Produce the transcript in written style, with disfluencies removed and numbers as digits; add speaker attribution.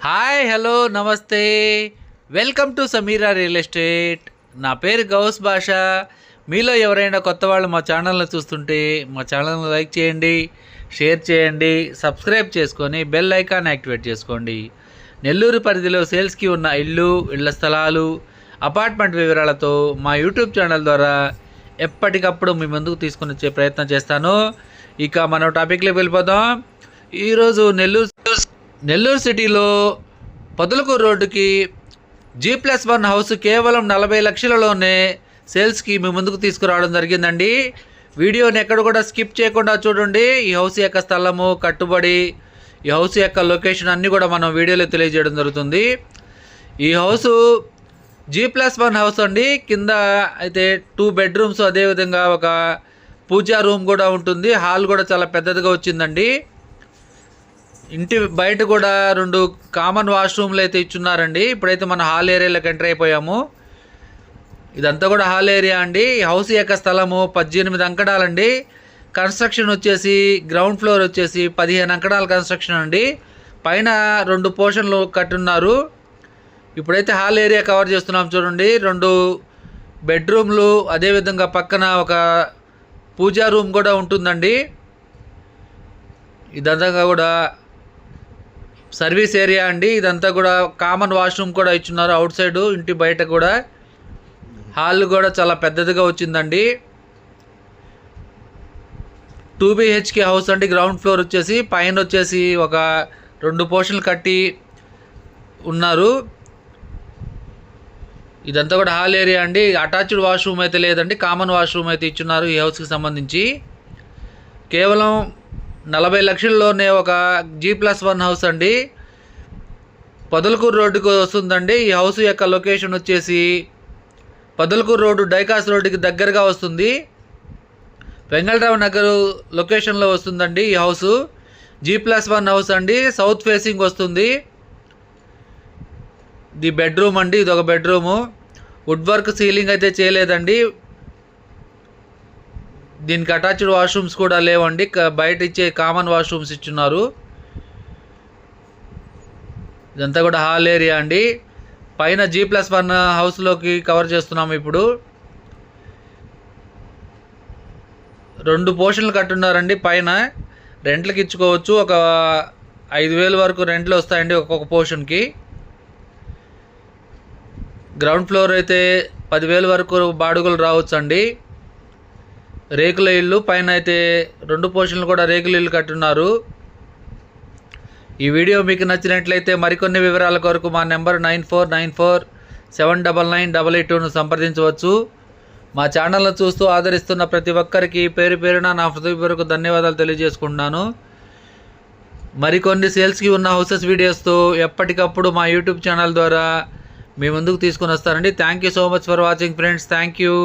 Speaker 1: Hi hello నమస్తే welcome to Sameera real estate. నా పేరు గౌస్ భాష. మీలో ఎవరైనా కొత్త వాళ్ళు మా ఛానల్ని చూస్తుంటే మా ఛానల్ని లైక్ చేయండి, షేర్ చేయండి, సబ్స్క్రైబ్ చేసుకొని బెల్ ఐకాన్ యాక్టివేట్ చేసుకోండి. నెల్లూరు పరిధిలో సేల్స్కి ఉన్న ఇళ్ల స్థలాలు, అపార్ట్మెంట్ వివరాలతో మా యూట్యూబ్ ఛానల్ ద్వారా ఎప్పటికప్పుడు మీ ముందుకు తీసుకుని వచ్చే ప్రయత్నం చేస్తాను. ఇక మనం టాపిక్లోకి వెళ్ళిపోదాం. ఈరోజు నెల్లూరు సిటీలో పొదలకూరు రోడ్డుకి G+1 హౌస్ కేవలం 40 లక్షలలోనే సేల్స్కి మీ ముందుకు తీసుకురావడం జరిగిందండి. వీడియోని ఎక్కడ కూడా స్కిప్ చేయకుండా చూడండి. ఈ హౌస్ యొక్క స్థలము, కట్టుబడి, ఈ హౌస్ యొక్క లొకేషన్ అన్నీ కూడా మనం వీడియోలో తెలియజేయడం జరుగుతుంది. ఈ హౌసు G+1 హౌస్ అండి. కింద అయితే 2 బెడ్రూమ్స్, అదేవిధంగా ఒక పూజా రూమ్ కూడా ఉంటుంది. హాల్ కూడా చాలా పెద్దదిగా వచ్చిందండి. ఇంటి బయట కూడా 2 కామన్ వాష్రూమ్లు అయితే ఇచ్చున్నారండి. ఇప్పుడైతే మనం హాల్ ఏరియాలోకి ఎంటర్ అయిపోయాము. ఇదంతా కూడా హాల్ ఏరియా అండి. హౌస్ యొక్క స్థలము 18 అంకడాలండి. కన్స్ట్రక్షన్ వచ్చేసి గ్రౌండ్ ఫ్లోర్ వచ్చేసి 15 అంకడాల కన్స్ట్రక్షన్ అండి. పైన 2 పోర్షన్లు కట్టున్నారు. ఇప్పుడైతే హాల్ ఏరియా కవర్ చేస్తున్నాం చూడండి. 2 బెడ్రూమ్లు, అదేవిధంగా పక్కన ఒక పూజా రూమ్ కూడా ఉంటుందండి. ఇదంతా కూడా సర్వీస్ ఏరియా అండి. ఇదంతా కూడా కామన్ వాష్రూమ్ కూడా ఇచ్చున్నారు అవుట్ సైడ్. ఇంటి బయట కూడా హాల్ కూడా చాలా పెద్దదిగా వచ్చిందండి. 2 BHK హౌస్ అండి. గ్రౌండ్ ఫ్లోర్ వచ్చేసి, పైన వచ్చేసి ఒక 2 పోర్షన్లు కట్టి ఉన్నారు. ఇదంతా కూడా హాల్ ఏరియా అండి. అటాచ్డ్ వాష్రూమ్ అయితే లేదండి, కామన్ వాష్రూమ్ అయితే ఇచ్చున్నారు ఈ హౌస్కి సంబంధించి. కేవలం 40 లక్షల్లోనే ఒక G+1 హౌస్ అండి. పొదలకూరు రోడ్డుకు వస్తుందండి. ఈ హౌస్ యొక్క లొకేషన్ వచ్చేసి పొదలకూరు రోడ్డు డైకాస్ రోడ్డుకి దగ్గరగా వస్తుంది. వెంగళరావు నగర్ లొకేషన్లో వస్తుందండి ఈ హౌస్. G+1 హౌస్ అండి. సౌత్ ఫేసింగ్ వస్తుంది. ఇది బెడ్రూమ్ అండి. ఇది ఒక బెడ్రూము. వుడ్ వర్క్ సీలింగ్ అయితే చేయలేదండి. దీనికి అటాచ్డ్ వాష్రూమ్స్ కూడా లేవండి. బయట ఇచ్చే కామన్ వాష్రూమ్స్ ఇచ్చున్నారు. ఇదంతా కూడా హాల్ ఏరియా అండి. పైన G+1 హౌస్లోకి కవర్ చేస్తున్నాము. ఇప్పుడు 2 పోర్షన్లు కట్టున్నారండి. పైన రెంట్లకి ఇచ్చుకోవచ్చు. ఒక 5,000 వరకు రెంట్లు వస్తాయండి ఒక్కొక్క పోర్షన్కి. గ్రౌండ్ ఫ్లోర్ అయితే 10,000 వరకు బాడుగులు రావచ్చు అండి. రేకుల ఇల్లు. పైన అయితే 2 పోర్షన్లు కూడా రేకుల ఇల్లు కట్టున్నారు. ఈ వీడియో మీకు నచ్చినట్లయితే మరికొన్ని వివరాల కొరకు మా నెంబర్ 9494799882ను సంప్రదించవచ్చు. మా ఛానల్ను చూస్తూ ఆదరిస్తున్న ప్రతి ఒక్కరికి పేరు పేరున నా హృదయపూర్వక ధన్యవాదాలు తెలియజేసుకుంటున్నాను. మరికొన్ని సేల్స్కి ఉన్న హౌసెస్ వీడియోస్తో ఎప్పటికప్పుడు మా యూట్యూబ్ ఛానల్ ద్వారా మీ ముందుకు తీసుకుని వస్తానండి. Thank you so much for watching friends. Thank you.